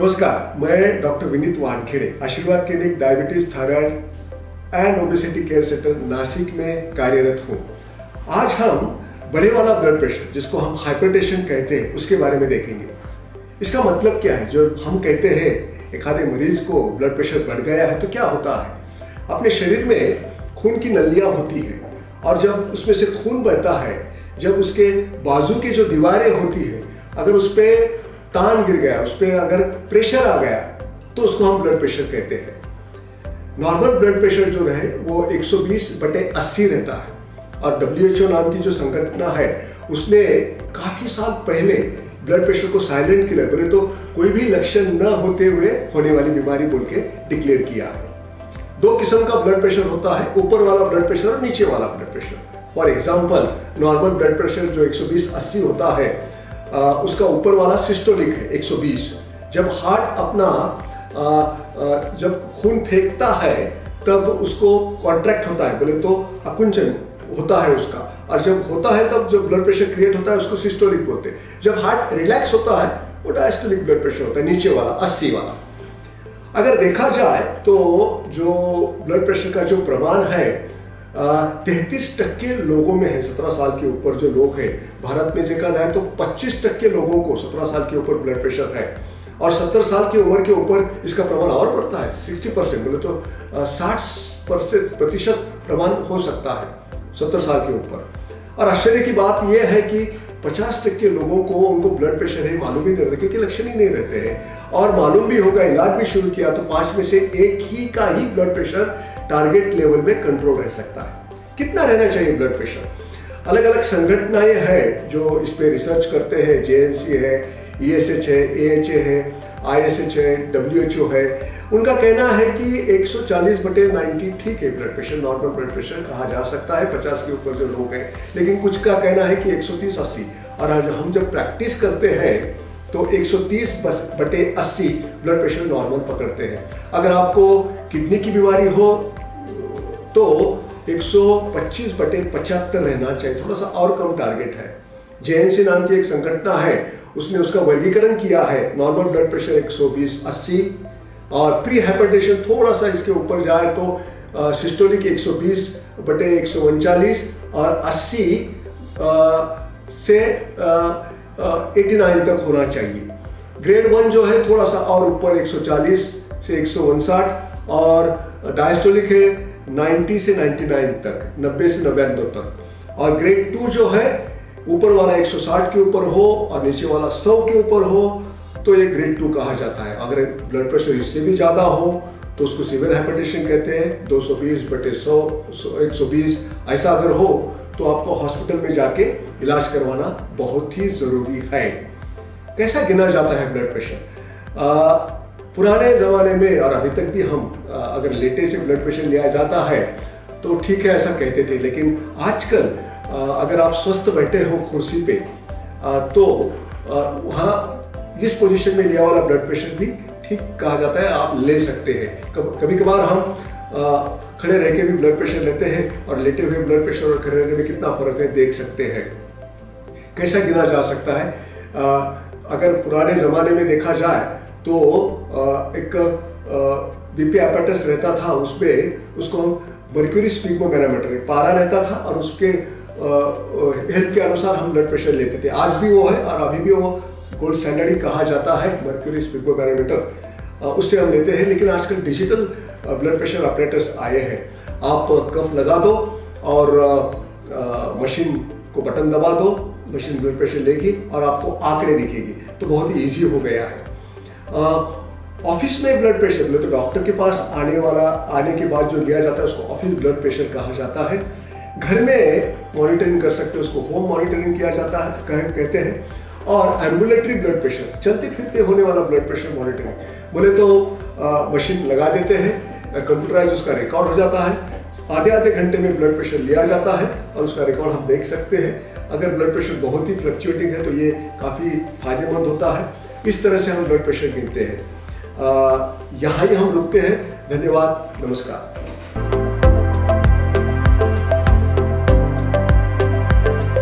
नमस्कार, मैं डॉक्टर विनीत वानखेड़े आशीर्वाद clinic diabetes, thyroid and obesity care centre Nashik में कार्यरत हूँ। आज हम बढ़े वाला ब्लड प्रेशर, जिसको हम हाइपरटेंशन कहते हैं, उसके बारे में देखेंगे। इसका मतलब क्या है? जो हम कहते हैं एक आधे मरीज को ब्लड प्रेशर बढ़ गया है तो क्या होता है? अपने शरीर में खून की नलियाँ होती है और जब उसमें से खून बहता है, जब उसके बाजू की जो दीवारें होती है, अगर उस पर तान गिर गया, उस पर अगर प्रेशर आ गया तो उसको हम ब्लड प्रेशर कहते हैं। नॉर्मल ब्लड प्रेशर जो है वो 120/80 रहता है और WHO नाम की जो संगठन है उसने काफी साल पहले ब्लड प्रेशर को साइलेंट किलर, बोले तो कोई भी लक्षण न होते हुए होने वाली बीमारी बोल के डिक्लेयर किया है। दो किस्म का ब्लड प्रेशर होता है, ऊपर वाला ब्लड प्रेशर और नीचे वाला blood pressure. For example, normal blood pressure जो 120/80 होता है, उसका ऊपर वाला सिस्टोलिक है 120। जब हार्ट अपना जब खून फेंकता है तब उसको कॉन्ट्रैक्ट होता है, बोले तो आकुंचन होता है उसका, और जब होता है तब जो ब्लड प्रेशर क्रिएट होता है उसको सिस्टोलिक बोलते हैं। जब हार्ट रिलैक्स होता है वो डायस्टोलिक ब्लड प्रेशर होता है, नीचे वाला 80 वाला। अगर देखा जाए तो जो ब्लड प्रेशर का जो प्रमाण है 33% लोगों में है। 17 साल के ऊपर जो लोग हैं भारत में देखा जाए तो 25% लोगों को 17 साल के ऊपर ब्लड प्रेशर है, और 70 साल की उम्र के ऊपर इसका प्रमाण और बढ़ता है 60%, बोले तो 60% प्रमाण हो सकता है 70 साल के ऊपर। और आश्चर्य की बात यह है कि 50% लोगों को उनको ब्लड प्रेशर है मालूम ही नहीं रहता, क्योंकि लक्षण ही नहीं रहते हैं, और मालूम भी होगा, इलाज भी शुरू किया तो 5 में से एक ही का ही ब्लड प्रेशर टारगेट लेवल में कंट्रोल रह सकता है। कितना रहना चाहिए ब्लड प्रेशर? अलग अलग संगठनाएं हैं जो इस पे रिसर्च करते हैं। JNC है, ESH है, AHA है, ISH है, WHO है। उनका कहना है कि 140/90 ठीक है, blood pressure normal blood pressure कहा जा सकता है 50 के ऊपर जो लोग हैं। लेकिन कुछ का कहना है कि 130/80, और आज हम जब प्रैक्टिस करते हैं तो 130/80 ब्लड प्रेशर नॉर्मल पकड़ते हैं। अगर आपको किडनी की बीमारी हो तो 125/75 रहना चाहिए, थोड़ा सा और कम टारगेट है। JNC नाम की एक संगठन है, उसने उसका वर्गीकरण किया है। नॉर्मल ब्लड प्रेशर 120/80 और प्री हाइपरटेंशन थोड़ा सा इसके ऊपर जाए तो सिस्टोलिक 120/139 और 80 से 89 तक होना चाहिए। ग्रेड 1 जो है थोड़ा सा और ऊपर 140 से 159, और डायस्टोलिक है 90 से 99 तक, 90 से 99 तक। और ग्रेड 2 जो है ऊपर वाला 160 के ऊपर हो और नीचे वाला 100 के ऊपर हो तो ये ग्रेड 2 कहा जाता है। अगर ब्लड प्रेशर इससे भी ज़्यादा हो तो उसको सीवियर हाइपरटेंशन कहते हैं। 220/100, 120 ऐसा अगर हो तो आपको हॉस्पिटल में जाके इलाज करवाना बहुत ही ज़रूरी है। कैसा गिना जाता है ब्लड प्रेशर? पुराने ज़माने में और अभी तक भी हम अगर लेटे से ब्लड प्रेशर लिया जाता है तो ठीक है, ऐसा कहते थे। लेकिन आजकल अगर आप स्वस्थ बैठे हो कुर्सी पे तो वहाँ इस पोजीशन में लिया वाला ब्लड प्रेशर भी ठीक कहा जाता है, आप ले सकते हैं। कभी कभार हम खड़े रह के भी ब्लड प्रेशर लेते हैं, और लेटे हुए ब्लड प्रेशर और खड़े रहने में कितना फर्क है देख सकते हैं। कैसा गिना जा सकता है? अगर पुराने ज़माने में देखा जाए तो एक BP apparatus रहता था, उसमें उसको हम मर्क्यूरी स्पिग्मोमेनोमीटर, एक पारा रहता था, और उसके हेल्प के अनुसार हम ब्लड प्रेशर लेते थे। आज भी वो है और अभी भी वो गोल्ड स्टैंडर्ड ही कहा जाता है, मर्क्यूरी स्पिग्मोमेनोमीटर, उससे हम लेते हैं। लेकिन आजकल डिजिटल ब्लड प्रेशर अपरेटस आए हैं। आप कफ लगा दो और मशीन को बटन दबा दो, मशीन ब्लड प्रेशर लेगी और आपको आंकड़े दिखेगी, तो बहुत ही ईजी हो गया है। ऑफिस में ब्लड प्रेशर, बोले तो डॉक्टर के पास आने के बाद जो लिया जाता है उसको ऑफिस ब्लड प्रेशर कहा जाता है। घर में मॉनिटरिंग कर सकते हो, उसको होम मॉनिटरिंग किया जाता है कहते हैं। और एम्बुलेटरी ब्लड प्रेशर, चलते फिरते होने वाला ब्लड प्रेशर मॉनिटरिंग, बोले तो मशीन लगा देते हैं, कंप्यूटराइज उसका रिकॉर्ड हो जाता है, आधे घंटे में ब्लड प्रेशर लिया जाता है और उसका रिकॉर्ड हम देख सकते हैं। अगर ब्लड प्रेशर बहुत ही फ्लक्चुएटिंग है तो ये काफ़ी फायदेमंद होता है। इस तरह से हम ब्लड प्रेशर गिनते हैं। यहाँ ही हम रुकते हैं। धन्यवाद, नमस्कार।